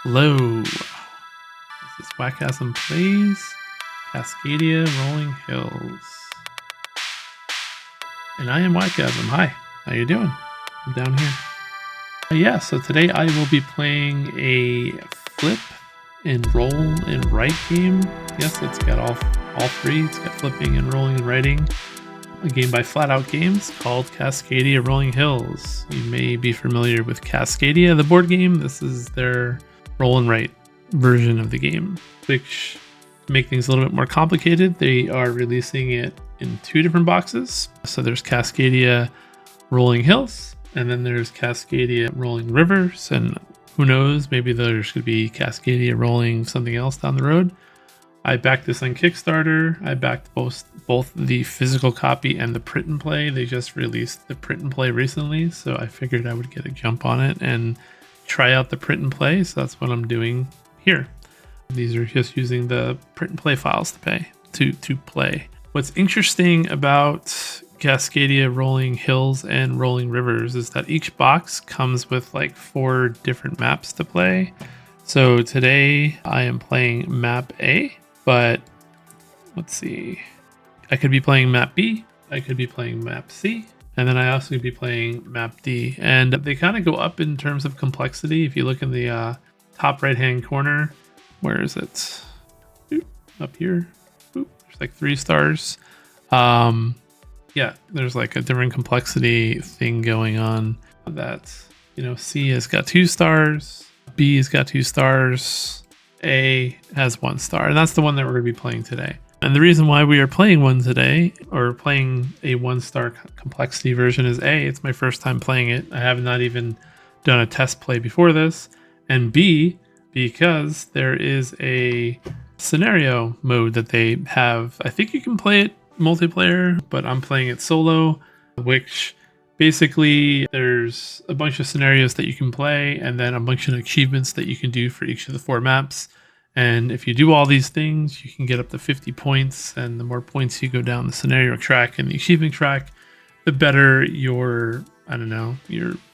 Hello, this is Wakasm Plays Cascadia Rolling Hills. And I am Wakasm. Hi, how you doing? I'm down here. Yeah, so today I will be playing a flip and roll and write game. Yes, it's got all three. It's got flipping and rolling and writing. A game by Flatout Games called Cascadia Rolling Hills. You may be familiar with Cascadia, the board game. This is their roll and write version of the game, which make things a little bit more complicated. They are releasing it in two different boxes. So there's Cascadia Rolling Hills, and then there's Cascadia Rolling Rivers, and who knows, maybe there's going to be Cascadia Rolling something else down the road. I backed this on Kickstarter. I backed both the physical copy and the print and play. They just released the print and play recently, so I figured I would get a jump on it and try out the print and play. So that's what I'm doing here. These are just using the print and play files to play. What's interesting about Cascadia Rolling Hills and Rolling Rivers is that each box comes with like 4 different maps to play. So today I am playing map A, but let's see. I could be playing map B, I could be playing map C, and then I also could be playing map D. And they kind of go up in terms of complexity. If you look in the top right-hand corner, where is it? Oop, up here. Oop, there's like 3 stars. Yeah, there's like a different complexity thing going on. That, C has got 2 stars, B has got 2 stars, A has 1 star, and that's the one that we're going to be playing today. And the reason why we are playing one today, or playing a 1-star complexity version, is A, it's my first time playing it. I have not even done a test play before this. And B, because there is a scenario mode that they have. I think you can play it multiplayer, but I'm playing it solo, which basically there's a bunch of scenarios that you can play and then a bunch of achievements that you can do for each of the 4 maps. And if you do all these things, you can get up to 50 points. And the more points you go down the scenario track and the achievement track, the better your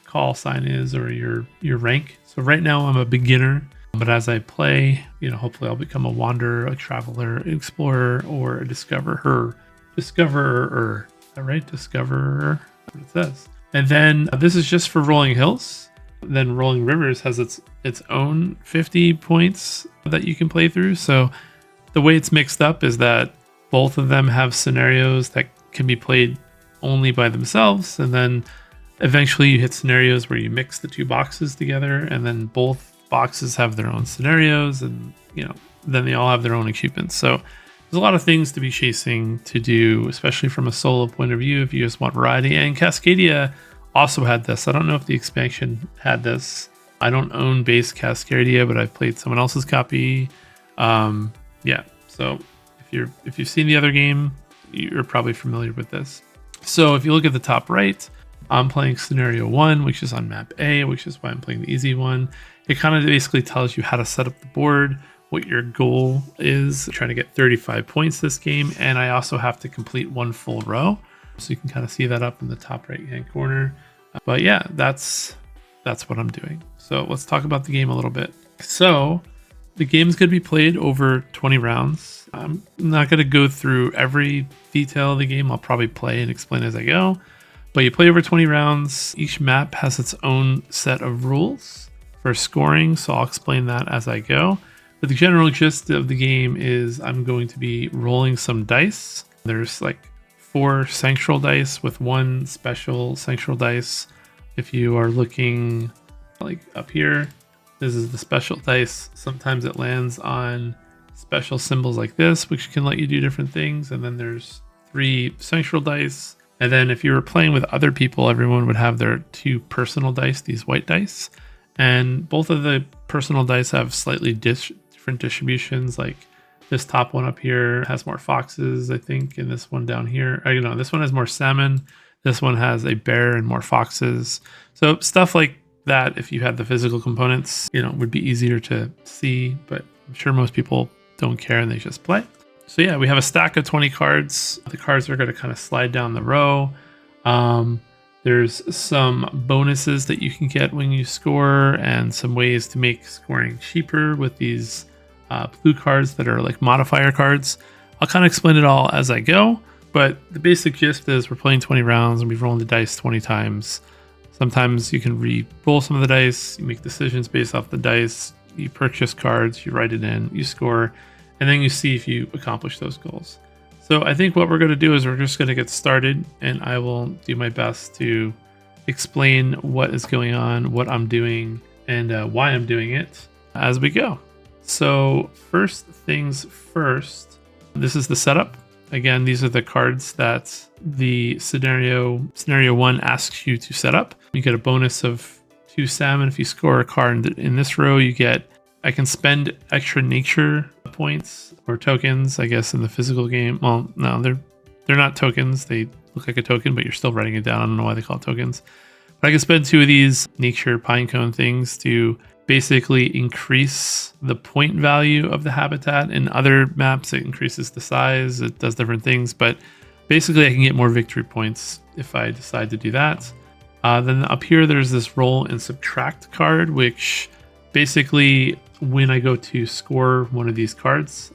call sign is, or your rank. So right now I'm a beginner, but as I play, hopefully I'll become a wanderer, a traveler, an explorer, or a discoverer. Right? Discoverer. That's what it says. And then this is just for Rolling Hills. Then Rolling Rivers has its own 50 points that you can play through. So the way it's mixed up is that both of them have scenarios that can be played only by themselves, and then eventually you hit scenarios where you mix the 2 boxes together, and then both boxes have their own scenarios, and then they all have their own achievements. So there's a lot of things to be chasing to do, especially from a solo point of view if you just want variety. And Cascadia also had this. I don't know if the expansion had this. I don't own base Cascadia, but I've played someone else's copy. Yeah, so if you've seen the other game, you're probably familiar with this. So if you look at the top right, I'm playing scenario 1, which is on map A, which is why I'm playing the easy one. It kind of basically tells you how to set up the board, what your goal is. I'm trying to get 35 points this game, and I also have to complete 1 full row. So you can kind of see that up in the top right hand corner. But yeah, that's what I'm doing. So let's talk about the game a little bit. So the game's going to be played over 20 rounds. I'm not going to go through every detail of the game. I'll probably play and explain as I go. But you play over 20 rounds. Each map has its own set of rules for scoring, so I'll explain that as I go. But the general gist of the game is I'm going to be rolling some dice. There's like 4 sanctual dice with 1 special sanctual dice. If you are looking like up here, this is the special dice. Sometimes it lands on special symbols like this, which can let you do different things. And then there's 3 sanctual dice. And then if you were playing with other people, everyone would have their 2 personal dice, these white dice. And both of the personal dice have slightly different distributions. Like this top one up here has more foxes, I think, and this one down here, this one has more salmon. This one has a bear and more foxes. So stuff like that, if you had the physical components, would be easier to see, but I'm sure most people don't care and they just play. So yeah, we have a stack of 20 cards. The cards are going to kind of slide down the row. There's some bonuses that you can get when you score and some ways to make scoring cheaper with these blue cards that are like modifier cards. I'll kind of explain it all as I go, but the basic gist is we're playing 20 rounds and we're rolling the dice 20 times. Sometimes you can re-roll some of the dice, you make decisions based off the dice, you purchase cards, you write it in, you score, and then you see if you accomplish those goals. So I think what we're going to do is we're just going to get started, and I will do my best to explain what is going on, what I'm doing, and why I'm doing it as we go. So first things first, this is the setup. Again, these are the cards that the scenario 1 asks you to set up. You get a bonus of 2 salmon if you score a card in this row. I can spend extra nature points or tokens, I guess, in the physical game. Well, no, they're not tokens. They look like a token, but you're still writing it down. I don't know why they call it tokens. But I can spend 2 of these nature pinecone things to basically increase the point value of the habitat. In other maps, it increases the size. It does different things, but basically I can get more victory points if I decide to do that. Then up here, there's this roll and subtract card, which basically when I go to score one of these cards,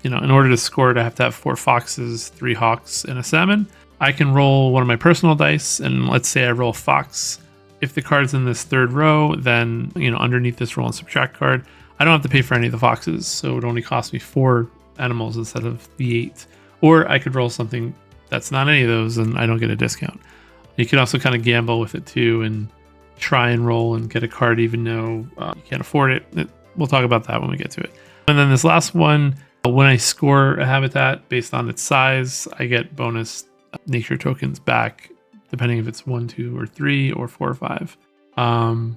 in order to score it, I have to have 4 foxes, 3 hawks, and a salmon. I can roll one of my personal dice, and let's say I roll fox. If the card's in this 3rd row, then underneath this roll and subtract card, I don't have to pay for any of the foxes, so it only costs me 4 animals instead of the 8. Or I could roll something that's not any of those, and I don't get a discount. You can also kind of gamble with it too, and try and roll and get a card even though you can't afford it. We'll talk about that when we get to it. And then this last one, when I score a habitat based on its size, I get bonus nature tokens back, depending if it's 1, 2, or 3, or 4 or 5. So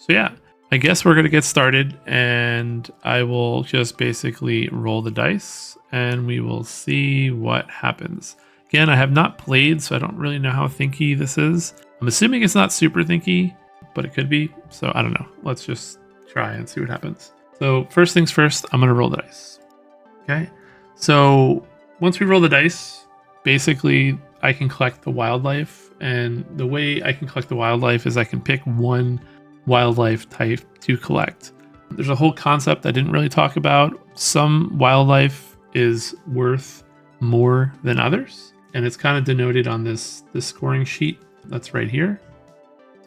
yeah, I guess we're gonna get started, and I will just basically roll the dice, and we will see what happens. Again, I have not played, so I don't really know how thinky this is. I'm assuming it's not super thinky, but it could be. So I don't know. Let's just try and see what happens. So first things first, I'm gonna roll the dice. Okay. So once we roll the dice, basically I can collect the wildlife, and the way I can collect the wildlife is I can pick one wildlife type to collect. There's a whole concept I didn't really talk about. Some wildlife is worth more than others, and it's kind of denoted on this scoring sheet that's right here.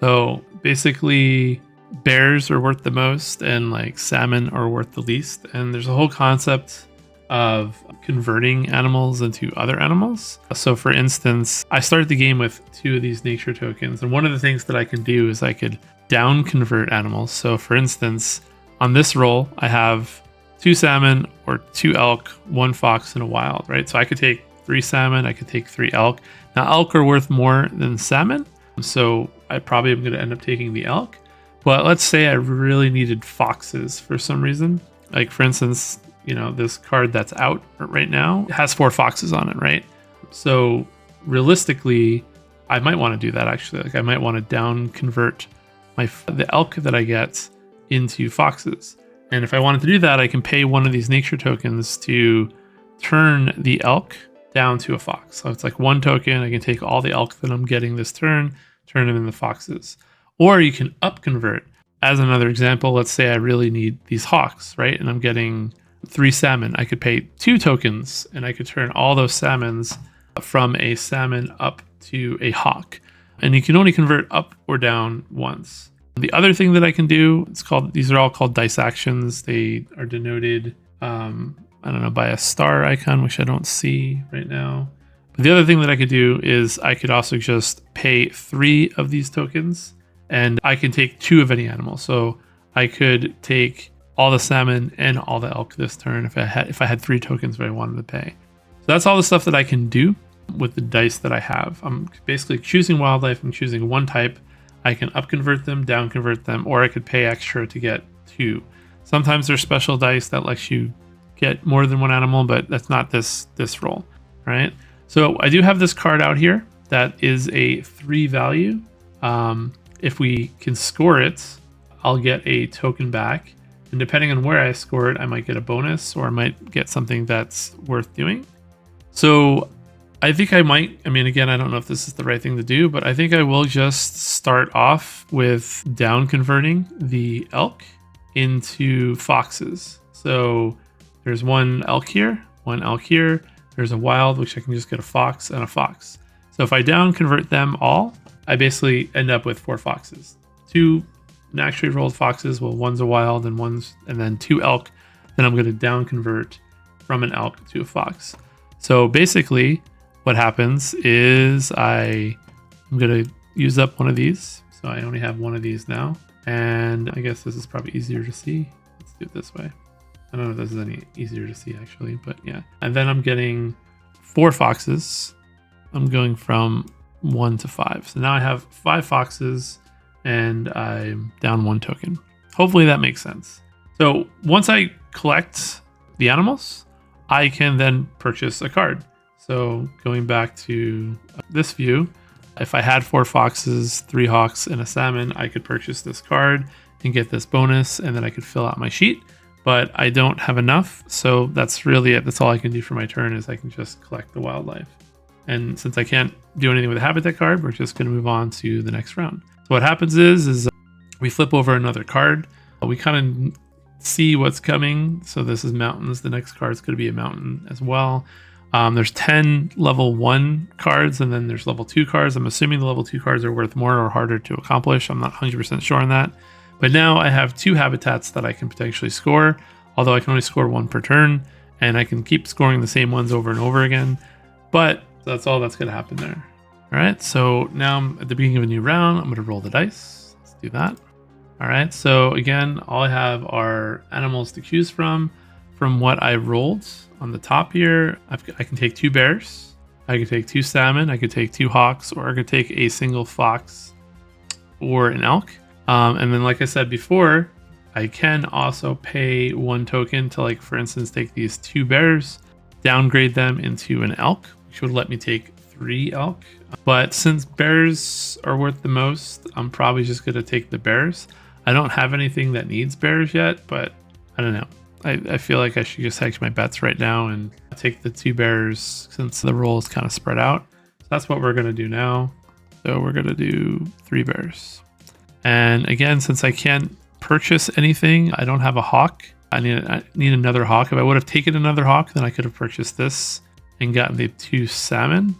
So basically bears are worth the most, and like salmon are worth the least. And there's a whole concept of converting animals into other animals. So for instance, I started the game with 2 of these nature tokens, and one of the things that I can do is I could down convert animals. So for instance, on this roll, I have 2 salmon or 2 elk, 1 fox, and a wild, right? So I could take 3 salmon, I could take 3 elk. Now elk are worth more than salmon, so I probably am going to end up taking the elk. But let's say I really needed foxes for some reason. Like for instance, this card that's out right now has 4 foxes on it, right? So realistically, I might want to do that actually. Like I might want to down convert the elk that I get into foxes. And if I wanted to do that, I can pay one of these nature tokens to turn the elk down to a fox. So it's like 1 token. I can take all the elk that I'm getting this turn, turn them into foxes. Or you can up convert. As another example, let's say I really need these hawks, right? And I'm getting 3 salmon. I could pay 2 tokens, and I could turn all those salmons from a salmon up to a hawk. And you can only convert up or down once. The other thing that I can do, these are all called dice actions. They are denoted, by a star icon, which I don't see right now. But the other thing that I could do is I could also just pay 3 of these tokens, and I can take 2 of any animal. So I could take all the salmon and all the elk this turn if I had 3 tokens that I wanted to pay. So that's all the stuff that I can do with the dice that I have. I'm basically choosing wildlife. I'm choosing 1 type. I can up convert them, down convert them, or I could pay extra to get 2. Sometimes there's special dice that lets you get more than 1 animal, but that's not this roll, right? So I do have this card out here that is a 3 value. If we can score it, I'll get a token back. And depending on where I score it, I might get a bonus, or I might get something that's worth doing. So I think I might, I mean, again, I don't know if this is the right thing to do, but I think I will just start off with down converting the elk into foxes. So there's one elk here, one elk here. There's a wild, which I can just get a fox and a fox. So if I down convert them all, I basically end up with 4 foxes. 2 naturally rolled foxes, well, one's a wild and then 2 elk. Then I'm going to down convert from an elk to a fox. So basically what happens is I'm going to use up one of these. So I only have one of these now. And I guess this is probably easier to see. Let's do it this way. I don't know if this is any easier to see actually, but yeah. And then I'm getting 4 foxes. I'm going from 1 to 5. So now I have 5 foxes and I'm down 1 token. Hopefully that makes sense. So once I collect the animals, I can then purchase a card. So going back to this view, if I had 4 foxes, 3 hawks, and a salmon, I could purchase this card and get this bonus, and then I could fill out my sheet. But I don't have enough, so that's really it. That's all I can do for my turn is I can just collect the wildlife. And since I can't do anything with the habitat card, we're just going to move on to the next round. So what happens is we flip over another card. We kind of see what's coming. So this is mountains. The next card is going to be a mountain as well. There's 10 level 1 cards, and then there's level 2 cards. I'm assuming the level 2 cards are worth more or harder to accomplish. I'm not 100% sure on that. But now I have 2 habitats that I can potentially score, although I can only score 1 per turn, and I can keep scoring the same ones over and over again. But that's all that's going to happen there. All right, so now I'm at the beginning of a new round. I'm going to roll the dice. Let's do that. All right, so again, all I have are animals to choose from what I rolled on the top here. I can take 2 bears, I could take 2 salmon, I could take 2 hawks, or I could take a single fox or an elk. And then, like I said before, I can also pay 1 token to, like, for instance, take these 2 bears, downgrade them into an elk, which would let me take 3 elk. But since bears are worth the most, I'm probably just going to take the bears. I don't have anything that needs bears yet, but I don't know. I feel like I should just hedge my bets right now and take the 2 bears since the roll is kind of spread out. So that's what we're going to do now. So we're going to do 3 bears. And again, since I can't purchase anything, I don't have a hawk. I need another hawk. If I would have taken another hawk, then I could have purchased this and gotten the 2 salmon.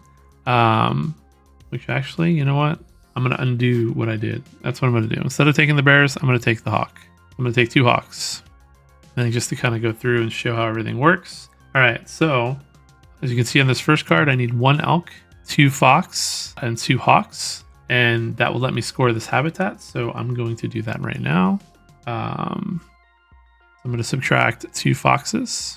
Which actually, you know what? I'm going to undo what I did. That's what I'm going to do. Instead of taking the bears, I'm going to take the hawk. I'm going to take 2 hawks. And just to kind of go through and show how everything works. All right, so as you can see on this first card, I need 1 elk, 2 fox, and 2 hawks. And that will let me score this habitat. So I'm going to do that right now. I'm going to subtract 2 foxes,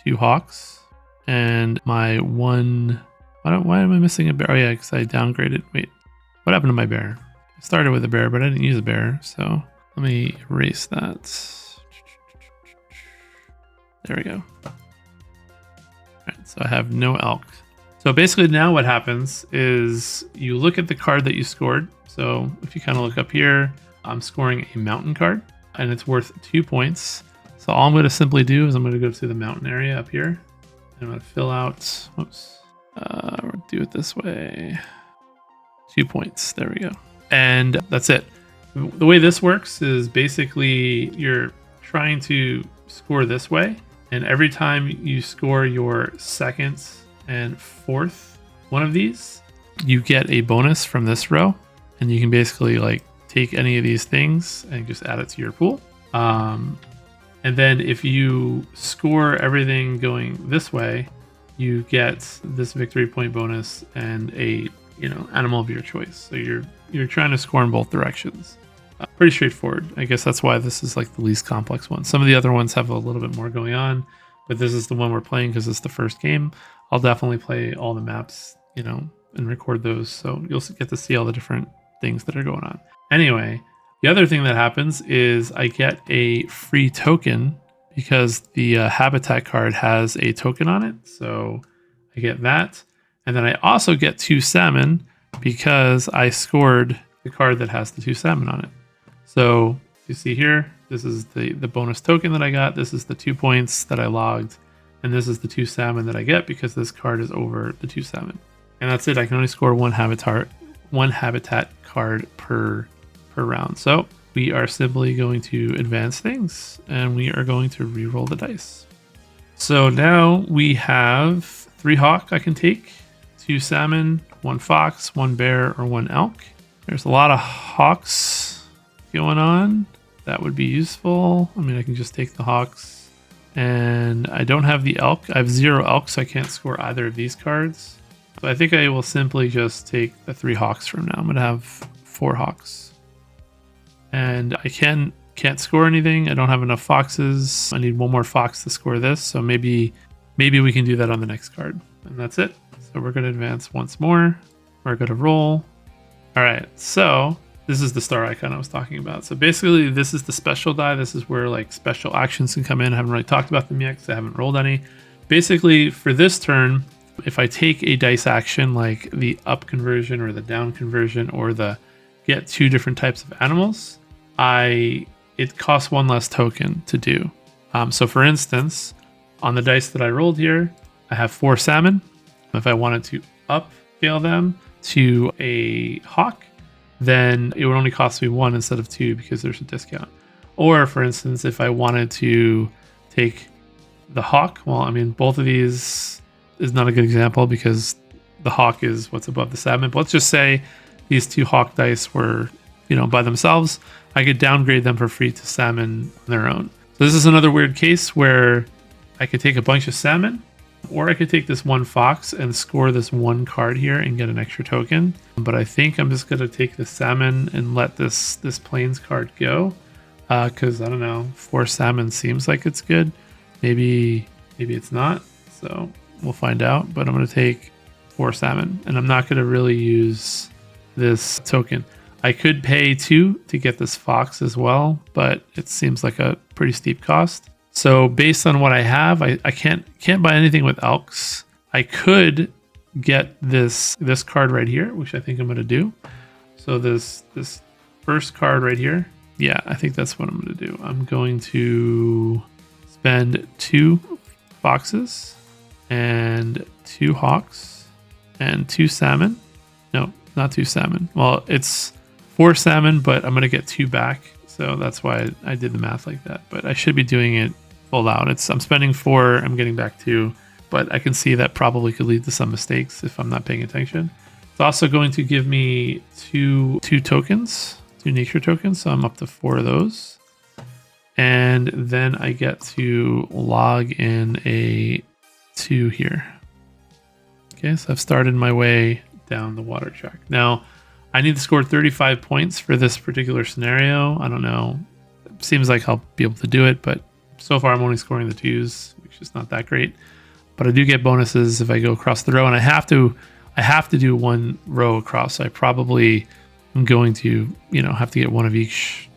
2 hawks, and my 1... Why am I missing a bear? Oh yeah, because I downgraded. Wait, what happened to my bear? I started with a bear, but I didn't use a bear. So let me erase that. There we go. All right, so I have no elk. So basically now what happens is you look at the card that you scored. So if you kind of look up here, I'm scoring a mountain card and it's worth 2 points. So all I'm going to simply do is I'm going to go to the mountain area up here. And I'm going to fill out, whoops, we'll do it this way. 2 points, there we go. And that's it. The way this works is basically you're trying to score this way. And every time you score your second and fourth one of these, you get a bonus from this row. And you can basically like take any of these things and just add it to your pool. And then if you score everything going this way, you get this victory point bonus and a animal of your choice. So you're trying to score in both directions. Pretty straightforward. I guess that's why this is like the least complex one. Some of the other ones have a little bit more going on, but this is the one we're playing because it's the first game. I'll definitely play all the maps, and record those. So you'll get to see all the different things that are going on. Anyway, the other thing that happens is I get a free token because the habitat card has a token on it. So I get that. And then I also get 2 salmon because I scored the card that has the 2 salmon on it. So you see here, this is the bonus token that I got. This is the 2 points that I logged. And this is the 2 salmon that I get because this card is over the 2 salmon. And that's it. I can only score one habitat card per round. So we are simply going to advance things, and we are going to re-roll the dice. So now we have 3 hawk I can take, 2 salmon, 1 fox, 1 bear, or 1 elk. There's a lot of hawks going on. That would be useful. I mean, I can just take the hawks. And I don't have the elk. I have 0 elk, so I can't score either of these cards. So I think I will simply just take the 3 hawks from now. I'm going to have 4 hawks. And I can't score anything. I don't have enough foxes. I need 1 more fox to score this. So maybe we can do that on the next card. And that's it. So we're going to advance once more. We're going to roll. All right. So this is the star icon I was talking about. So basically this is the special die. This is where like special actions can come in. I haven't really talked about them yet because I haven't rolled any. Basically for this turn, if I take a dice action like the up conversion or the down conversion or the get 2 different types of animals, it costs 1 less token to do. So for instance, on the dice that I rolled here, I have 4 salmon. If I wanted to upscale them to a hawk, then it would only cost me 1 instead of 2 because there's a discount. Or for instance, if I wanted to take the hawk, well, I mean, both of these is not a good example because the hawk is what's above the salmon. But let's just say these 2 hawk dice were, by themselves. I could downgrade them for free to salmon on their own. So this is another weird case where I could take a bunch of salmon, or I could take this 1 fox and score this 1 card here and get an extra token. But I think I'm just going to take the salmon and let this plains card go. Because, I don't know, 4 salmon seems like it's good. Maybe it's not. So we'll find out. But I'm going to take 4 salmon. And I'm not going to really use this token. I could pay 2 to get this fox as well, but it seems like a pretty steep cost. So based on what I have, I can't buy anything with elks. I could get this card right here, which I think I'm going to do. So this first card right here, yeah, I think that's what I'm going to do. I'm going to spend 2 foxes and 2 hawks and 2 salmon. No, not 2 salmon. Well, it's 4 salmon, but I'm going to get 2 back. So that's why I did the math like that. But I should be doing it full out. I'm spending 4, I'm getting back 2. But I can see that probably could lead to some mistakes if I'm not paying attention. It's also going to give me two tokens, 2 nature tokens. So I'm up to 4 of those. And then I get to log in a 2 here. Okay, so I've started my way down the water track. Now, I need to score 35 points for this particular scenario. I don't know. It seems like I'll be able to do it, but so far I'm only scoring the 2s, which is not that great. But I do get bonuses if I go across the row, and I have to do 1 row across. So I probably am going to, have to get 1 of each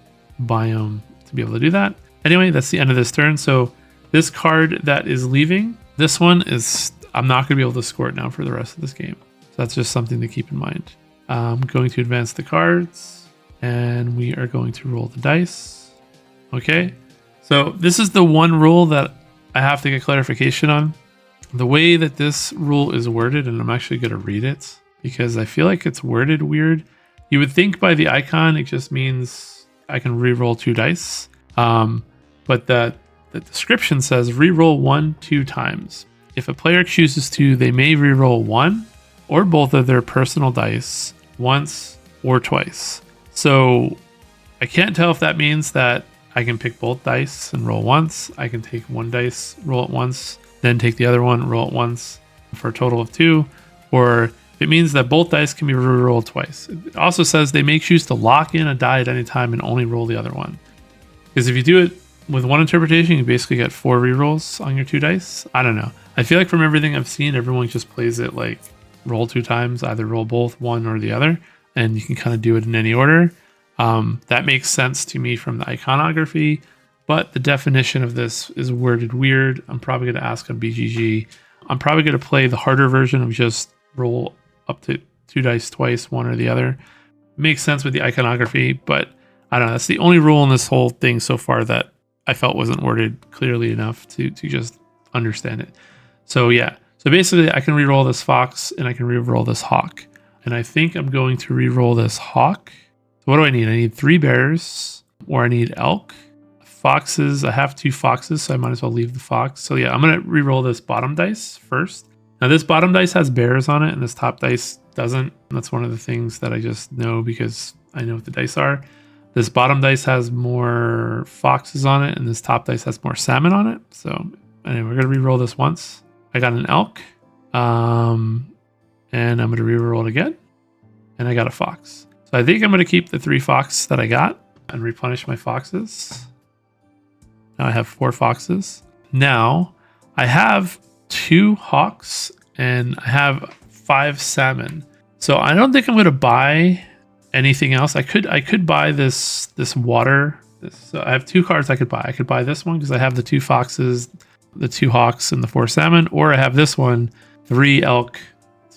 biome to be able to do that. Anyway, that's the end of this turn. So this card that is leaving, this one is, I'm not going to be able to score it now for the rest of this game. So that's just something to keep in mind. I'm going to advance the cards, and we are going to roll the dice. Okay, so this is the one rule that I have to get clarification on. The way that this rule is worded, and I'm actually going to read it because I feel like it's worded weird. You would think by the icon it just means I can re-roll 2 dice, but the description says re-roll 1 2 times. If a player chooses to, they may re-roll 1 or both of their personal dice once or twice. So I can't tell if that means that I can pick both dice and roll once. I can take 1 dice, roll it once, then take the other one, roll it once for a total of 2. Or it means that both dice can be re-rolled twice. It also says they may choose to lock in a die at any time and only roll the other one. Because if you do it with one interpretation, you basically get 4 re-rolls on your 2 dice. I don't know. I feel like from everything I've seen, everyone just plays it like roll 2 times, either roll both, one or the other, and you can kind of do it in any order. That makes sense to me from the iconography, but the definition of this is worded weird. I'm probably going to ask on BGG. I'm probably going to play the harder version of just roll up to 2 dice twice, one or the other. Makes sense with the iconography, but I don't know. That's the only rule in this whole thing so far that I felt wasn't worded clearly enough to just understand it. So yeah, so basically I can reroll this fox and I can reroll this hawk. And I think I'm going to reroll this hawk. So what do I need? I need 3 bears, or I need elk. Foxes, I have 2 foxes, so I might as well leave the fox. So yeah, I'm gonna reroll this bottom dice first. Now this bottom dice has bears on it and this top dice doesn't. That's one of the things that I just know because I know what the dice are. This bottom dice has more foxes on it and this top dice has more salmon on it. So anyway, we're gonna reroll this once. I got an elk, and I'm gonna reroll it again, and I got a fox. So I think I'm gonna keep the 3 fox that I got and replenish my foxes. Now I have 4 foxes. Now I have 2 hawks and I have 5 salmon. So I don't think I'm going to buy anything else. I could buy this water. So I have 2 cards I could buy. I could buy this one because I have the 2 foxes, the 2 hawks, and the 4 salmon. Or I have this one, 3 elk,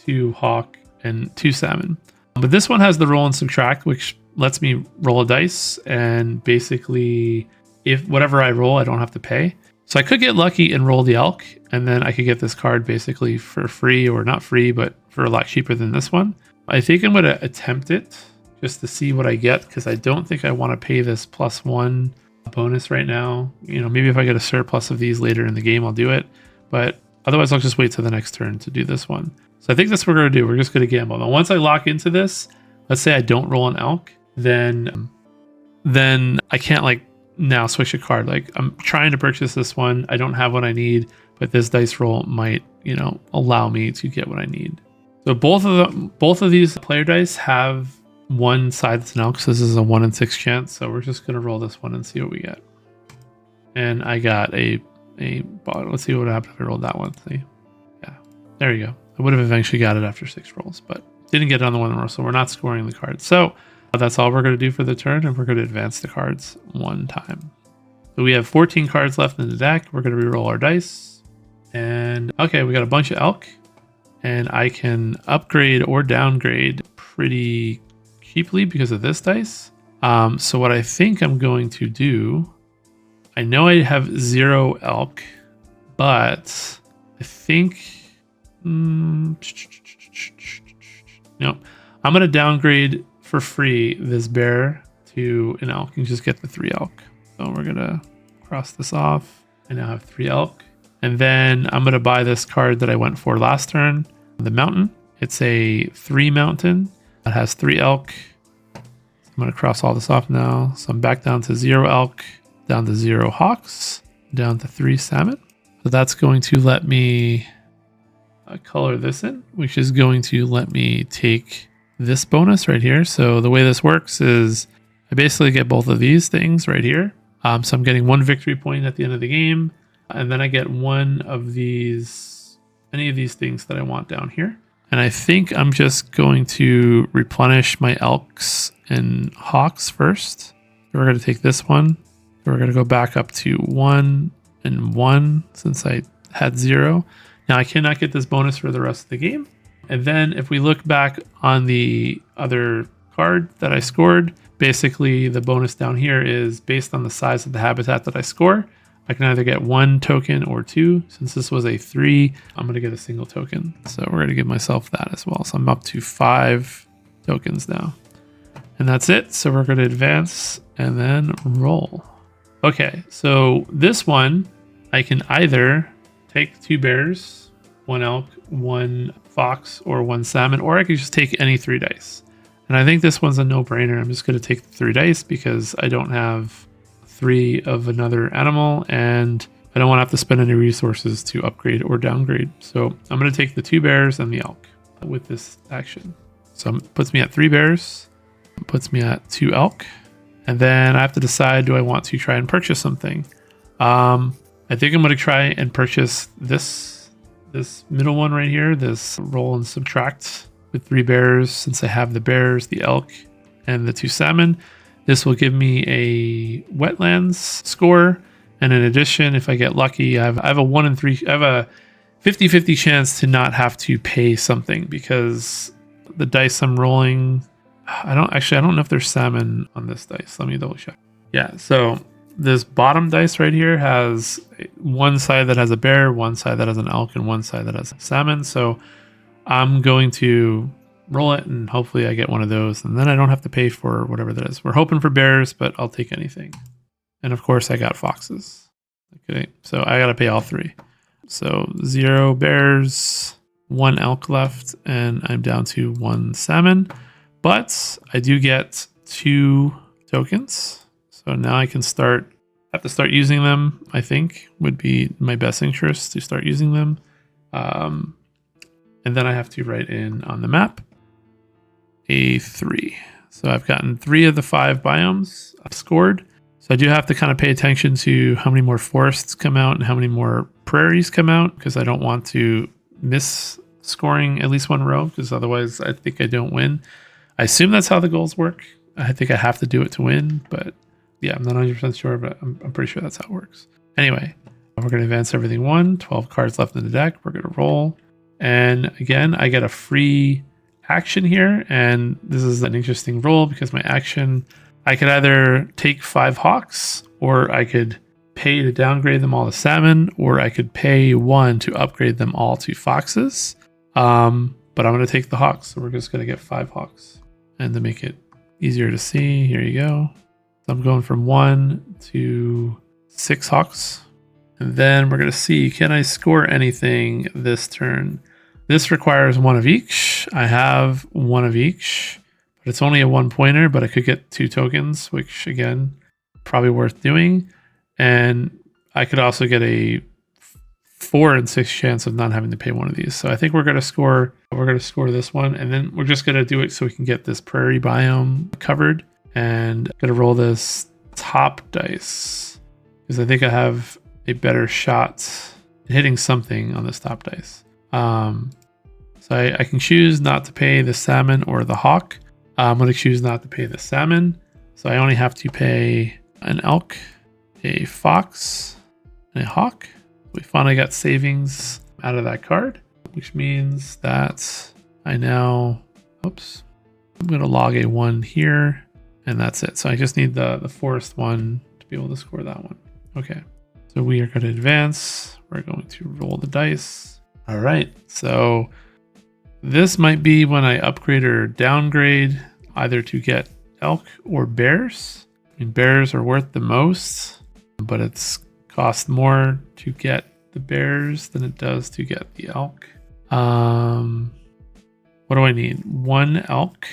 2 hawk, and 2 salmon. But this one has the roll and subtract, which lets me roll a dice and basically, if whatever I roll, I don't have to pay. So I could get lucky and roll the elk, and then I could get this card basically for free, or not free, but for a lot cheaper than this one. I think I'm going to attempt it just to see what I get, because I don't think I want to pay this +1 bonus right now. You know, maybe if I get a surplus of these later in the game, I'll do it. But otherwise, I'll just wait till the next turn to do this one. So I think that's what we're going to do. We're just going to gamble. Now, once I lock into this, let's say I don't roll an elk, then I can't like now switch a card. Like I'm trying to purchase this one. I don't have what I need, but this dice roll might, you know, allow me to get what I need. So both of these player dice have one side that's an elk. So this is a 1 in 6 chance. So we're just gonna roll this one and see what we get. And I got a bottom. Let's see what happened if I rolled that one. See, yeah, there you go. I would have eventually got it after 6 rolls, but didn't get it on the one roll. So we're not scoring the card. So that's all we're going to do for the turn, and we're going to advance the cards 1 time. So we have 14 cards left in the deck. We're going to reroll our dice. And okay, we got a bunch of elk, and I can upgrade or downgrade pretty cheaply because of this dice. So what I think I'm going to do, I know I have 0 elk, but I think, no, I'm going to downgrade for free this bear to an elk and just get the 3 elk. So we're gonna cross this off. I now have 3 elk, and then I'm gonna buy this card that I went for last turn, the mountain. It's a 3 mountain that has 3 elk. I'm gonna cross all this off now. So I'm back down to 0 elk, down to 0 hawks, down to 3 salmon. So that's going to let me color this in, which is going to let me take this bonus right here. So the way this works is I basically get both of these things right here. So I'm getting 1 victory point at the end of the game, and then I get one of these, any of these things that I want down here. And I think I'm just going to replenish my elks and hawks first. So we're going to take this one. We're going to go back up to 1 and 1 since I had 0. Now I cannot get this bonus for the rest of the game. And then if we look back on the other card that I scored, basically the bonus down here is based on the size of the habitat that I score. I can either get 1 token or 2. Since this was a 3, I'm going to get a single token. So we're going to give myself that as well. So I'm up to 5 tokens now. And that's it. So we're going to advance and then roll. Okay, so this one, I can either take 2 bears, 1 elk, 1 fox, or 1 salmon, or I could just take any 3 dice. And I think this one's a no-brainer. I'm just going to take the 3 dice because I don't have 3 of another animal, and I don't want to have to spend any resources to upgrade or downgrade. So I'm going to take the 2 bears and the elk with this action. So it puts me at 3 bears, puts me at 2 elk, and then I have to decide, do I want to try and purchase something? I think I'm going to try and purchase this middle one right here, this roll and subtract with 3 bears, since I have the bears, the elk, and the 2 salmon. This will give me a wetlands score, and in addition, if I get lucky, I have a 1 in 3, I have a 50-50 chance to not have to pay something because the dice I'm rolling, I don't know if there's salmon on this dice. Let me double check. Yeah, so this bottom dice right here has one side that has a bear, one side that has an elk, and one side that has salmon. So I'm going to roll it and hopefully I get one of those, and then I don't have to pay for whatever that is. We're hoping for bears, but I'll take anything. And of course I got foxes. Okay, so I got to pay all 3. So 0 bears, 1 elk left, and I'm down to 1 salmon. But I do get 2 tokens. So now I can have to start using them, I think, would be my best interest to start using them. And then I have to write in on the map a 3. So I've gotten 3 of the 5 biomes I've scored. So I do have to kind of pay attention to how many more forests come out and how many more prairies come out, because I don't want to miss scoring at least 1 row, because otherwise I think I don't win. I assume that's how the goals work. I think I have to do it to win, but yeah, I'm not 100% sure, but I'm pretty sure that's how it works. Anyway, we're going to advance everything 1, 12 cards left in the deck. We're going to roll. And again, I get a free action here, and this is an interesting roll because my action, I could either take 5 hawks, or I could pay to downgrade them all to salmon, or I could pay 1 to upgrade them all to foxes. But I'm going to take the hawks, so we're just going to get 5 hawks. And to make it easier to see, here you go. So I'm going from 1 to 6 hawks. And then we're going to see, can I score anything this turn? This requires 1 of each. I have 1 of each. It's only a 1-pointer, but I could get 2 tokens, which again, probably worth doing. And I could also get a 4 in 6 chance of not having to pay one of these. So I think we're going to score this one, and then we're just going to do it so we can get this prairie biome covered. And I'm going to roll this top dice because I think I have a better shot at hitting something on this top dice. So I can choose not to pay the salmon or the hawk. I'm going to choose not to pay the salmon. So I only have to pay an elk, a fox, and a hawk. We finally got savings out of that card, which means that I now, oops, I'm going to log a 1 here, and that's it. So I just need the forest one to be able to score that one. Okay, so we are going to advance. We're going to roll the dice. All right, so this might be when I upgrade or downgrade, either to get elk or bears. I mean, bears are worth the most, but it's cost more to get the bears than it does to get the elk. What do I need? 1 elk,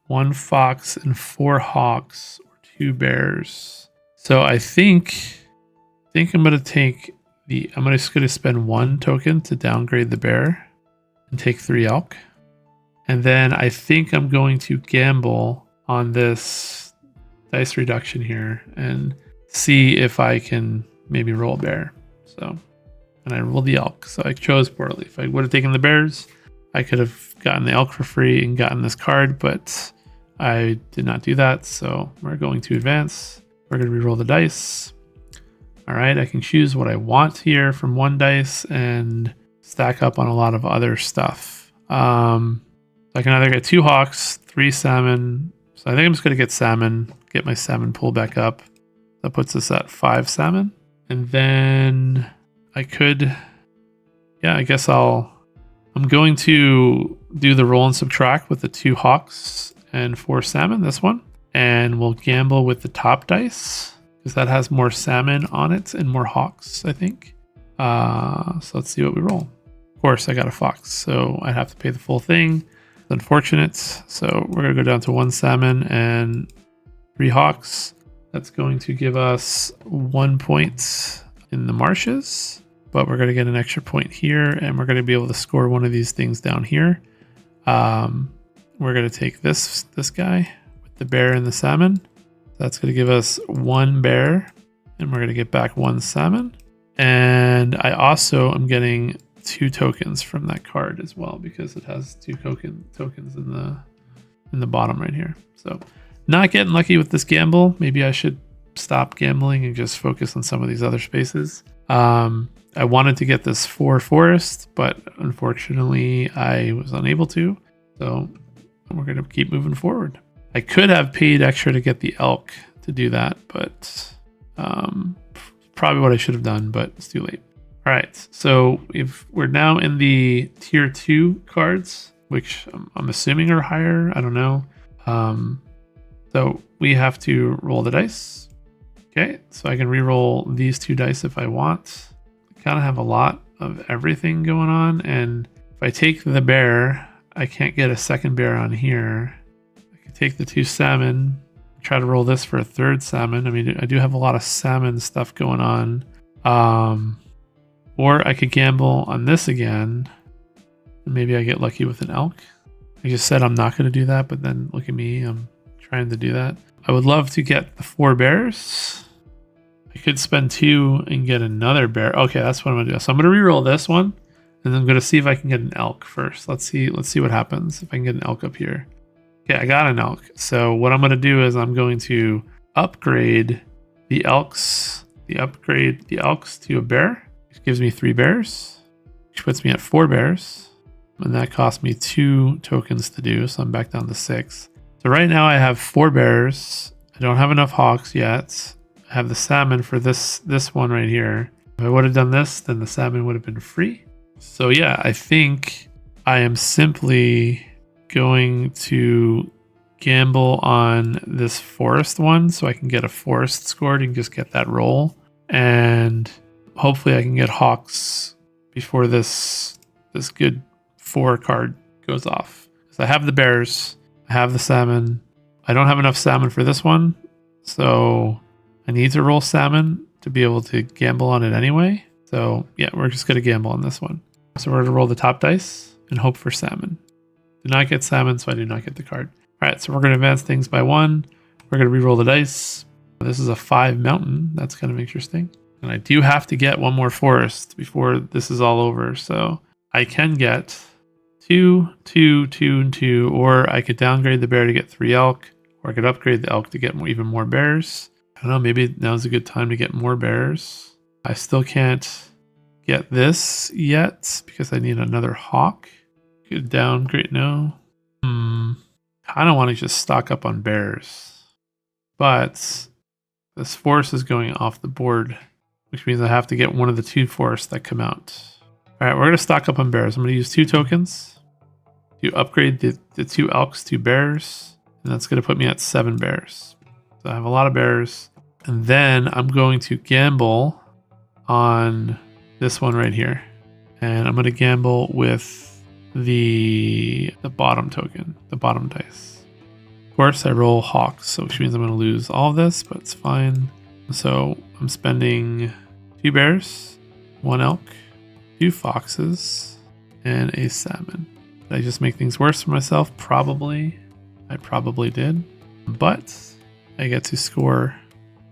1 fox, and 4 hawks, or 2 bears. So I think I'm gonna take I'm just gonna spend 1 token to downgrade the bear and take 3 elk. And then I think I'm going to gamble on this dice reduction here and see if I can maybe roll a bear. So, and I rolled the elk, so I chose poorly. If I would have taken the bears, I could have gotten the elk for free and gotten this card, but I did not do that. So we're going to advance. We're going to re-roll the dice. All right, I can choose what I want here from 1 dice and stack up on a lot of other stuff. I can either get 2 hawks, 3 salmon. So I think I'm just going to get salmon, get my salmon pool back up. That puts us at 5 salmon. And then I could, yeah, I guess I'm going to do the roll and subtract with the 2 hawks and 4 salmon, this one. And we'll gamble with the top dice because that has more salmon on it and more hawks, I think. So let's see what we roll. Of course, I got a fox, so I'd have to pay the full thing. It's unfortunate. So we're going to go down to 1 salmon and 3 hawks. That's going to give us 1 point in the marshes, but we're going to get an extra point here, and we're going to be able to score one of these things down here. We're going to take this guy with the bear and the salmon. That's going to give us 1 bear, and we're going to get back 1 salmon. And I also am getting 2 tokens from that card as well because it has 2 tokens in the bottom right here. So not getting lucky with this gamble. Maybe I should stop gambling and just focus on some of these other spaces. I wanted to get this 4 forest, but unfortunately I was unable to. So we're going to keep moving forward. I could have paid extra to get the elk to do that, but Probably what I should have done, but it's too late. All right, so we're now in the tier 2 cards, which I'm assuming are higher. I don't know. So we have to roll the dice. Okay, so I can re-roll these 2 dice if I want. I kind of have a lot of everything going on, and if I take the bear, I can't get a second bear on here. I can take the 2 salmon, try to roll this for a 3rd salmon. I mean, I do have a lot of salmon stuff going on. Or I could gamble on this again, and maybe I get lucky with an elk. I just said I'm not going to do that, but then look at me, I'm trying to do that. I would love to get the 4 bears. I could spend 2 and get another bear. Okay, that's what I'm gonna do. So I'm gonna re-roll this one, and then I'm gonna see if I can get an elk first. Let's see what happens if I can get an elk up here. Okay, I got an elk. So what I'm gonna do is I'm going to upgrade the elks to a bear, which gives me 3 bears, which puts me at 4 bears, and that cost me 2 tokens to do. So I'm back down to 6. So right now I have 4 bears. I don't have enough hawks yet. I have the salmon for this one right here. If I would have done this, then the salmon would have been free. So yeah, I think I am simply going to gamble on this forest one so I can get a forest scored and just get that roll. And hopefully I can get hawks before this good 4 card goes off. So I have the bears, I have the salmon. I don't have enough salmon for this one, so I need to roll salmon to be able to gamble on it anyway. So yeah, we're just going to gamble on this one. So we're going to roll the top dice and hope for salmon. Do not get salmon, so I do not get the card. All right, so we're going to advance things by 1. We're going to re-roll the dice. This is a 5 mountain. That's kind of interesting. And I do have to get 1 more forest before this is all over. So I can get 2, 2, 2, and 2, or I could downgrade the bear to get 3 elk, or I could upgrade the elk to get even more bears. I don't know, maybe now's a good time to get more bears. I still can't get this yet because I need another hawk. Could downgrade, no. I don't want to just stock up on bears. But this forest is going off the board, which means I have to get one of the 2 forests that come out. All right, we're going to stock up on bears. I'm going to use 2 tokens to upgrade the 2 elks to bears. And that's going to put me at 7 bears. So I have a lot of bears. And then I'm going to gamble on this one right here. And I'm going to gamble with the bottom token, the bottom dice. Of course, I roll hawks, so which means I'm going to lose all of this, but it's fine. So I'm spending 2 bears, 1 elk, 2 foxes, and a salmon. Did I just make things worse for myself? Probably. I probably did. But I get to score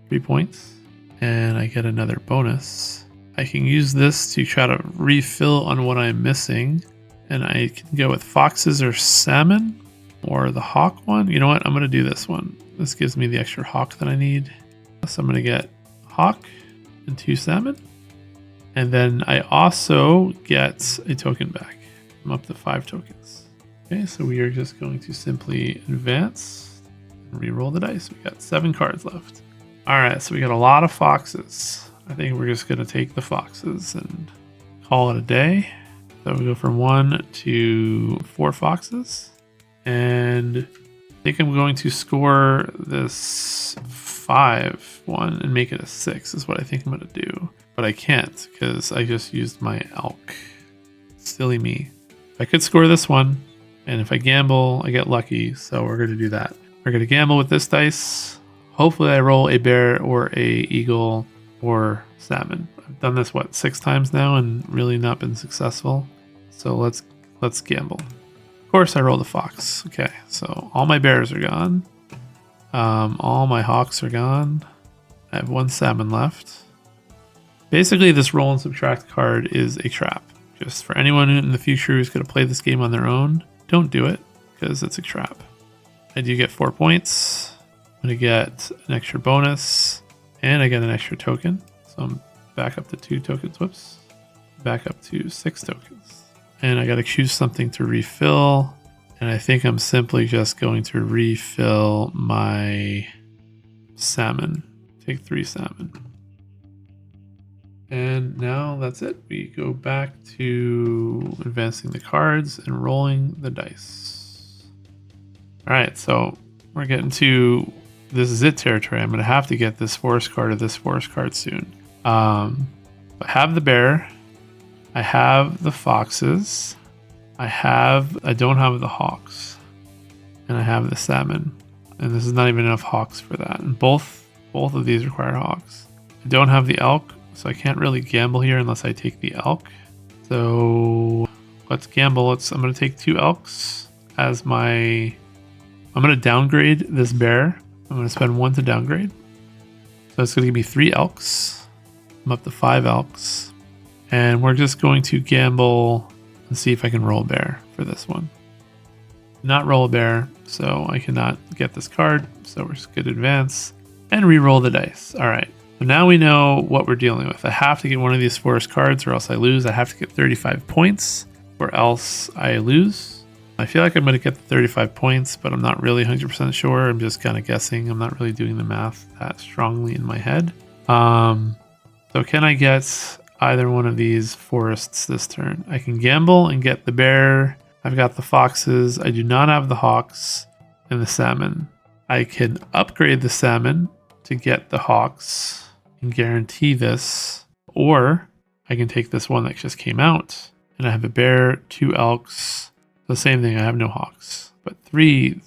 3 points, and I get another bonus. I can use this to try to refill on what I'm missing, and I can go with foxes or salmon, or the hawk one. You know what? I'm going to do this one. This gives me the extra hawk that I need. So I'm going to get hawk and 2 salmon, and then I also get a token back. I'm up to 5 tokens. Okay, so we are just going to simply advance and re-roll the dice. We got 7 cards left. All right, so we got a lot of foxes. I think we're just going to take the foxes and call it a day. So we go from 1 to 4 foxes. And I think I'm going to score this 5 one and make it a 6 is what I think I'm going to do. But I can't because I just used my elk. Silly me. I could score this one, and if I gamble, I get lucky. So we're going to do that. We're going to gamble with this dice. Hopefully I roll a bear or a eagle or salmon. I've done this, 6 times now and really not been successful. So let's gamble. Of course I roll the fox. Okay, so all my bears are gone. All my hawks are gone. I have 1 salmon left. Basically, this roll and subtract card is a trap. Just for anyone in the future who's going to play this game on their own, don't do it because it's a trap. I do get 4 points. I'm going to get an extra bonus, and I get an extra token. So I'm back up to 2 tokens. Whoops. Back up to 6 tokens. And I got to choose something to refill. And I think I'm simply just going to refill my salmon. Take 3 salmon. And now that's it. We go back to advancing the cards and rolling the dice. All right, so we're getting to this is it territory. I'm going to have to get this forest card or this forest card soon. I have the bear. I have the foxes. I don't have the hawks. And I have the salmon. And this is not even enough hawks for that. And both of these require hawks. I don't have the elk, so I can't really gamble here unless I take the elk. So let's gamble. I'm going to take 2 elks as my... I'm going to downgrade this bear. I'm going to spend 1 to downgrade. So it's going to give me 3 elks. I'm up to 5 elks. And we're just going to gamble and see if I can roll a bear for this one. Not roll a bear, so I cannot get this card. So we're just going to advance and re-roll the dice. All right. So now we know what we're dealing with. I have to get one of these forest cards or else I lose. I have to get 35 points or else I lose. I feel like I'm going to get the 35 points, but I'm not really 100% sure. I'm just kind of guessing. I'm not really doing the math that strongly in my head. So can I get either one of these forests this turn? I can gamble and get the bear. I've got the foxes. I do not have the hawks and the salmon. I can upgrade the salmon to get the hawks and guarantee this. Or I can take this one that just came out and I have a bear, 2 elks. The same thing, I have no hawks. But 3,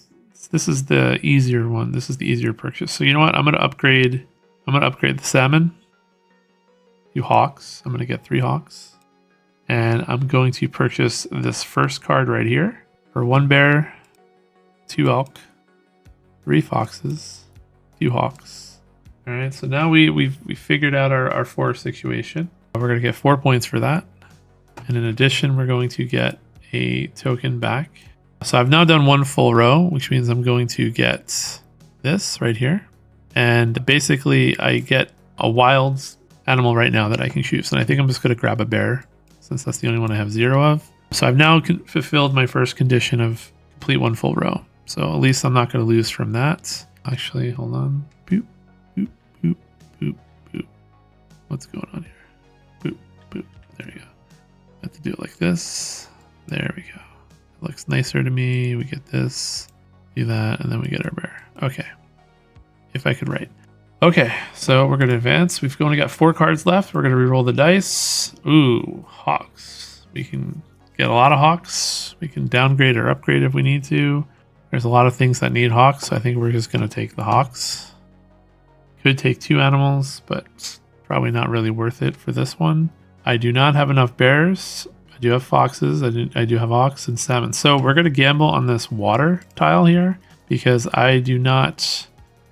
this is the easier one. This is the easier purchase. So you know what? I'm going to upgrade the salmon. 2 hawks. I'm going to get 3 hawks. And I'm going to purchase this first card right here for 1 bear, 2 elk, 3 foxes, 2 hawks. All right, so now we figured out our forest situation. We're going to get 4 points for that. And in addition, we're going to get a token back. So I've now done 1 full row, which means I'm going to get this right here. And basically I get a wild animal right now that I can choose. And I think I'm just going to grab a bear since that's the only one I have 0 of. So I've now fulfilled my first condition of complete 1 full row. So at least I'm not going to lose from that. Actually, hold on. Boop, boop, boop, boop, boop. What's going on here? Boop, boop. There we go. I have to do it like this. There we go. It looks nicer to me. We get this, do that, and then we get our bear. Okay. If I could write. Okay, so we're going to advance. We've only got 4 cards left. We're going to re-roll the dice. Ooh, hawks. We can get a lot of hawks. We can downgrade or upgrade if we need to. There's a lot of things that need hawks, so I think we're just going to take the hawks. Could take 2 animals, but probably not really worth it for this one. I do not have enough bears. I do have foxes. I do have hawks and salmon. So we're going to gamble on this water tile here because I do not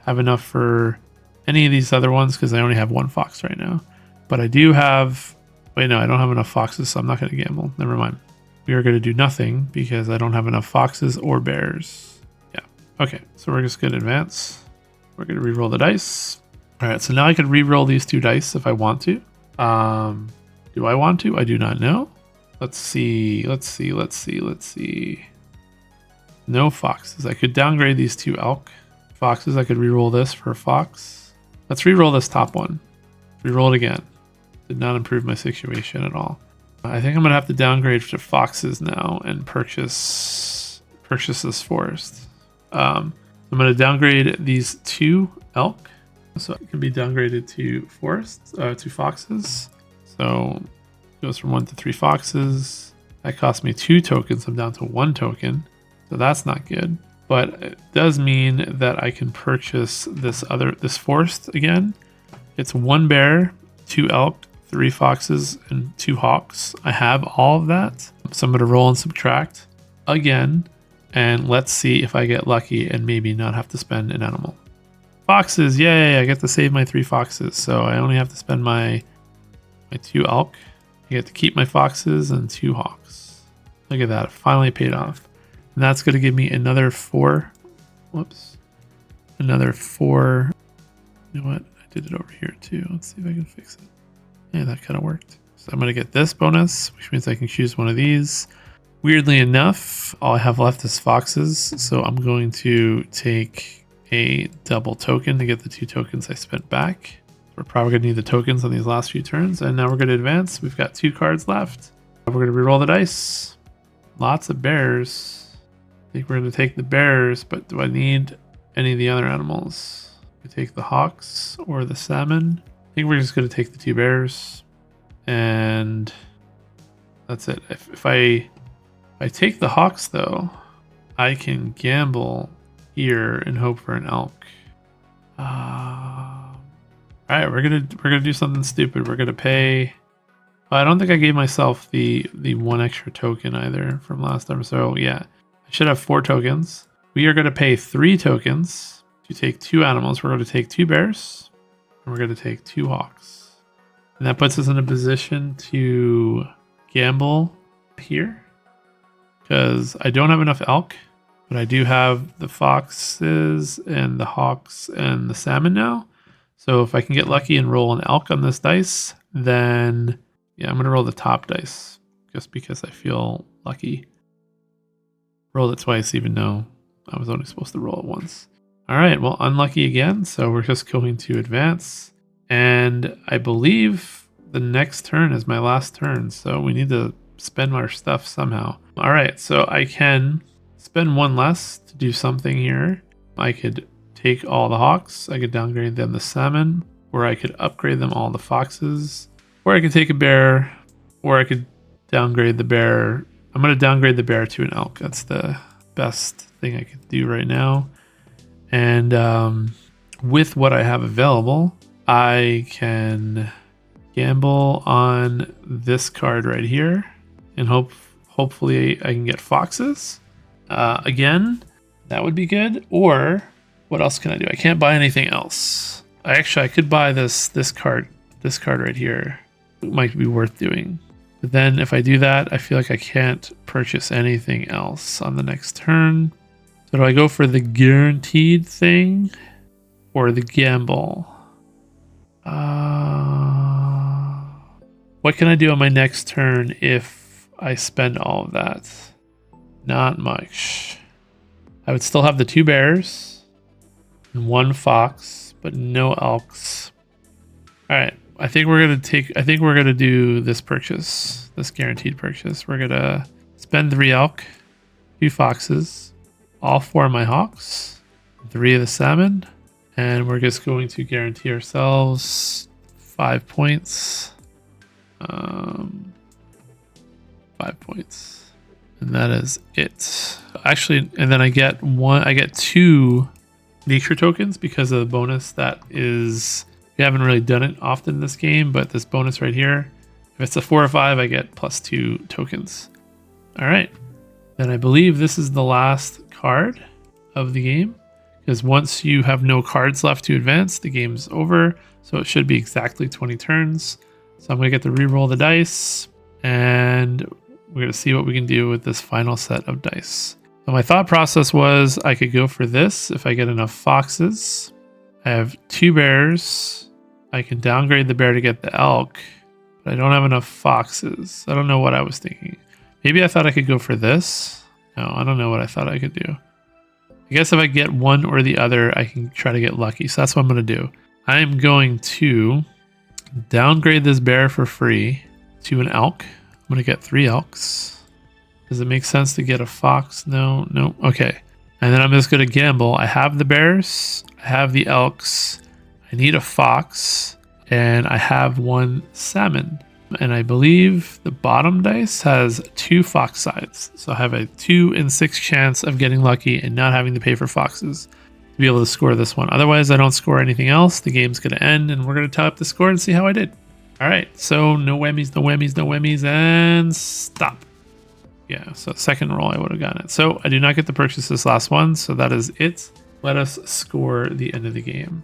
have enough for any of these other ones because I only have 1 fox right now. But I do have... Wait, no, I don't have enough foxes, so I'm not going to gamble. Never mind. We are going to do nothing because I don't have enough foxes or bears. Yeah. Okay, so we're just going to advance. We're going to re-roll the dice. All right, so now I can re-roll these 2 dice if I want to. Do I want to? I do not know. Let's see. No foxes. I could downgrade these 2 elk. Foxes, I could re-roll this for a fox. Let's re-roll this top one. Re-roll it again. Did not improve my situation at all. I think I'm going to have to downgrade to foxes now and purchase this forest. I'm going to downgrade these 2 elk. So it can be downgraded to to foxes. So it goes from 1 to 3 foxes. That cost me 2 tokens. I'm down to 1 token. So that's not good. But it does mean that I can purchase this forest again. It's 1 bear, 2 elk, 3 foxes, and 2 hawks. I have all of that. So I'm going to roll and subtract again. And let's see if I get lucky and maybe not have to spend an animal. Foxes, yay! I get to save my 3 foxes. So I only have to spend my 2 elk. I get to keep my foxes and 2 hawks. Look at that, it finally paid off. And that's going to give me another 4. Whoops. Another 4. You know what? I did it over here too. Let's see if I can fix it. Yeah, that kind of worked. So I'm going to get this bonus, which means I can choose one of these. Weirdly enough, all I have left is foxes. So I'm going to take a double token to get the 2 tokens I spent back. We're probably going to need the tokens on these last few turns. And now we're going to advance. We've got 2 cards left. We're going to reroll the dice. Lots of bears. I think we're going to take the bears, but do I need any of the other animals? We take the hawks or the salmon. I think we're just going to take the 2 bears. And that's it. If I take the hawks, though, I can gamble here and hope for an elk. All right, we're gonna do something stupid. We're gonna pay. I don't think I gave myself the 1 extra token either from last time. So yeah, I should have 4 tokens. We are gonna pay 3 tokens to take 2 animals. We're gonna take 2 bears, and we're gonna take 2 hawks, and that puts us in a position to gamble here because I don't have enough elk, but I do have the foxes and the hawks and the salmon now. So if I can get lucky and roll an elk on this dice, then yeah, I'm going to roll the top dice just because I feel lucky. Rolled it twice even though I was only supposed to roll it once. All right, well, unlucky again. So we're just going to advance. And I believe the next turn is my last turn. So we need to spend our stuff somehow. All right, so I can spend 1 less to do something here. I could take all the hawks, I could downgrade them the salmon, or I could upgrade them all the foxes, or I could take a bear, or I could downgrade the bear. I'm going to downgrade the bear to an elk. That's the best thing I could do right now. And with what I have available, I can gamble on this card right here and hopefully I can get foxes. Again, that would be good. Or what else can I do? I can't buy anything else. I could buy this card right here. It might be worth doing. But then if I do that, I feel like I can't purchase anything else on the next turn. So do I go for the guaranteed thing or the gamble? What can I do on my next turn if I spend all of that? Not much. I would still have the 2 bears and 1 fox, but no elks. All right, I think we're gonna do this purchase, this guaranteed purchase. We're gonna spend 3 elk, 2 foxes, all 4 of my hawks, 3 of the salmon, and we're just going to guarantee ourselves 5 points. 5 points, and that is it. Actually, and then I get 2 nature tokens because of the bonus that is. We haven't really done it often in this game, but this bonus right here, if it's a 4 or 5, I get +2 tokens. All right, then I believe this is the last card of the game, because once you have no cards left to advance, the game's over. So it should be exactly 20 turns. So I'm gonna get to re-roll the dice, and we're gonna see what we can do with this final set of dice. So my thought process was I could go for this if I get enough foxes. I have 2 bears. I can downgrade the bear to get the elk, but I don't have enough foxes. I don't know what I was thinking. Maybe I thought I could go for this. No, I don't know what I thought I could do. I guess if I get one or the other, I can try to get lucky. So that's what I'm going to do. I am going to downgrade this bear for free to an elk. I'm going to get 3 elks. Does it make sense to get a fox? No. Okay. And then I'm just going to gamble. I have the bears. I have the elks. I need a fox. And I have 1 salmon. And I believe the bottom dice has 2 fox sides. So I have a 2 in 6 chance of getting lucky and not having to pay for foxes to be able to score this one. Otherwise, I don't score anything else. The game's going to end and we're going to tally up the score and see how I did. All right. So no whammies, no whammies, no whammies, and stop. Yeah, so second roll I would have gotten it. So I do not get to purchase this last one. So that is it. Let us score the end of the game.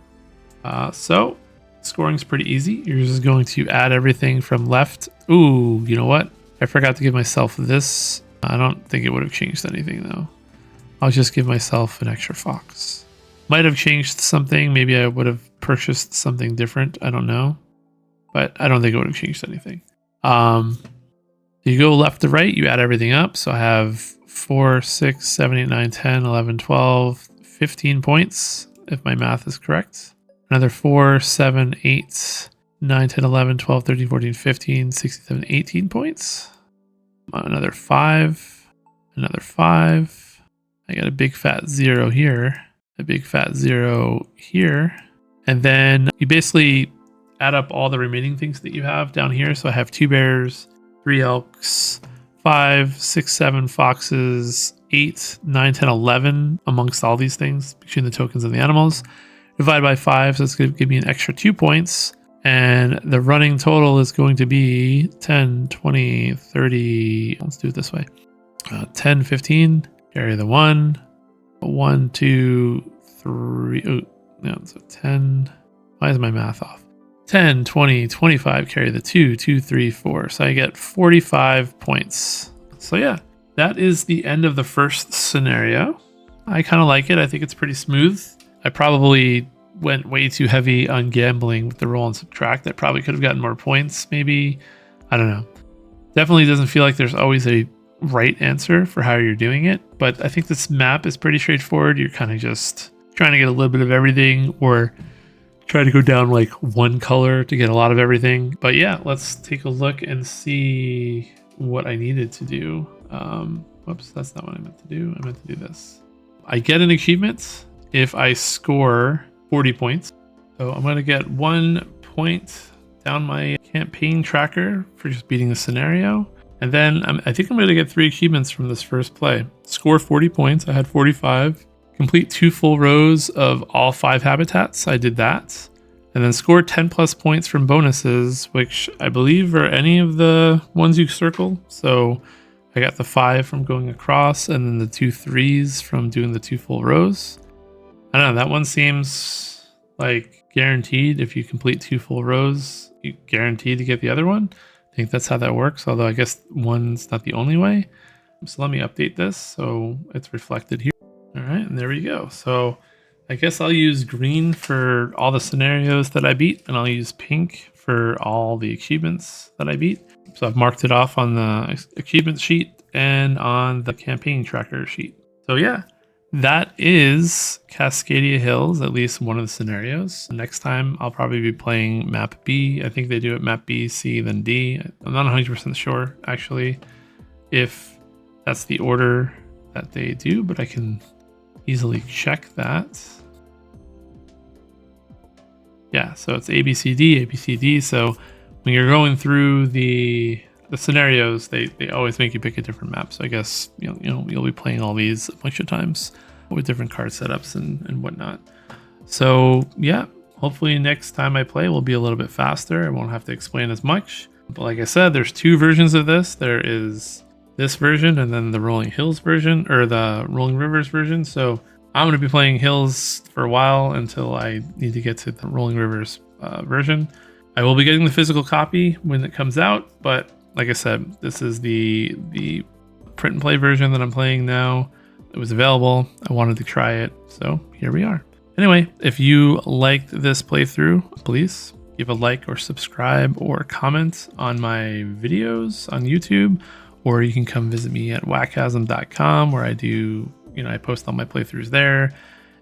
So scoring is pretty easy. You're just going to add everything from left. Ooh, you know what? I forgot to give myself this. I don't think it would have changed anything though. I'll just give myself an extra fox. Might have changed something. Maybe I would have purchased something different. I don't know. But I don't think it would have changed anything. You go left to right, you add everything up. So I have 4, 6, 7, 8, 9, 10, 11, 12, 15 points, if my math is correct. Another 4, 7, 8, 9, 10, 11, 12, 13, 14, 15, 16, 17, 18 points. Another 5. Another 5. I got a big fat 0 here. A big fat 0 here. And then you basically add up all the remaining things that you have down here. So I have 2 bears, 3 elks, 5, 6, 7 foxes, 8, 9, 10, 11 amongst all these things between the tokens and the animals. Divide by 5, so it's going to give me an extra 2 points. And the running total is going to be 10, 20, 30. Let's do it this way. 10, 15. Carry the 1. 1, 2, 3. Oh, no, so 10. Why is my math off? 10, 20, 25. Carry the 2, 2, 3, 4. So I get 45 points. So yeah, that is the end of the first scenario. I kind of like it. I think it's pretty smooth. I probably went way too heavy on gambling with the roll and subtract. I probably could have gotten more points, maybe. I don't know. Definitely doesn't feel like there's always a right answer for how you're doing it, but I think this map is pretty straightforward. You're kind of just trying to get a little bit of everything, or try to go down like one color to get a lot of everything. But yeah, let's take a look and see what I needed to do. Whoops, that's not what I meant to do. I meant to do this. I get an achievement if I score 40 points. So I'm going to get 1 point down my campaign tracker for just beating the scenario. And then I think I'm going to get 3 achievements from this first play. Score 40 points. I had 45. Complete 2 full rows of all 5 habitats. I did that. And then score 10 plus points from bonuses, which I believe are any of the ones you circle. So I got the 5 from going across, and then the 2 3s from doing the 2 full rows. I don't know, that one seems like guaranteed. If you complete 2 full rows, you guaranteed to get the other one. I think that's how that works, although I guess one's not the only way. So let me update this so it's reflected here. All right, and there we go. So I guess I'll use green for all the scenarios that I beat, and I'll use pink for all the achievements that I beat. So I've marked it off on the achievement sheet and on the campaign tracker sheet. So yeah, that is Cascadia Hills, at least one of the scenarios. Next time I'll probably be playing map B. I think they do it map B, C, then D. I'm not 100% sure actually if that's the order that they do, but I can easily check that. Yeah, so it's A, B, C, D, A, B, C, D. So when you're going through the scenarios, they always make you pick a different map. So I guess you'll be playing all these a bunch of times with different card setups and whatnot. So yeah, hopefully next time I play will be a little bit faster. I won't have to explain as much. But like I said, there's 2 versions of this. There is this version and then the Rolling Hills version, or the Rolling Rivers version. So I'm going to be playing Hills for a while until I need to get to the Rolling Rivers version. I will be getting the physical copy when it comes out, but like I said, this is the print and play version that I'm playing now. It was available. I wanted to try it, so here we are. Anyway, if you liked this playthrough, please give a like or subscribe or comment on my videos on YouTube, or you can come visit me at wakasm.com, where I do, I post all my playthroughs there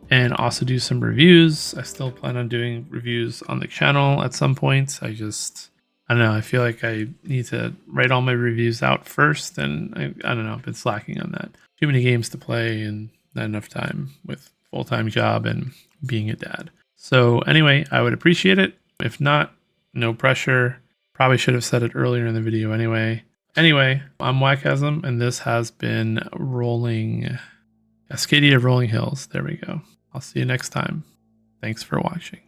and also do some reviews. I still plan on doing reviews on the channel at some point. I don't know. I feel like I need to write all my reviews out first, and I don't know. I've been slacking on that. Too many games to play and not enough time with full-time job and being a dad. So anyway, I would appreciate it. If not, no pressure. Probably should have said it earlier in the video anyway. Anyway, I'm wakasm, and this has been Cascadia Rolling Hills. There we go. I'll see you next time. Thanks for watching.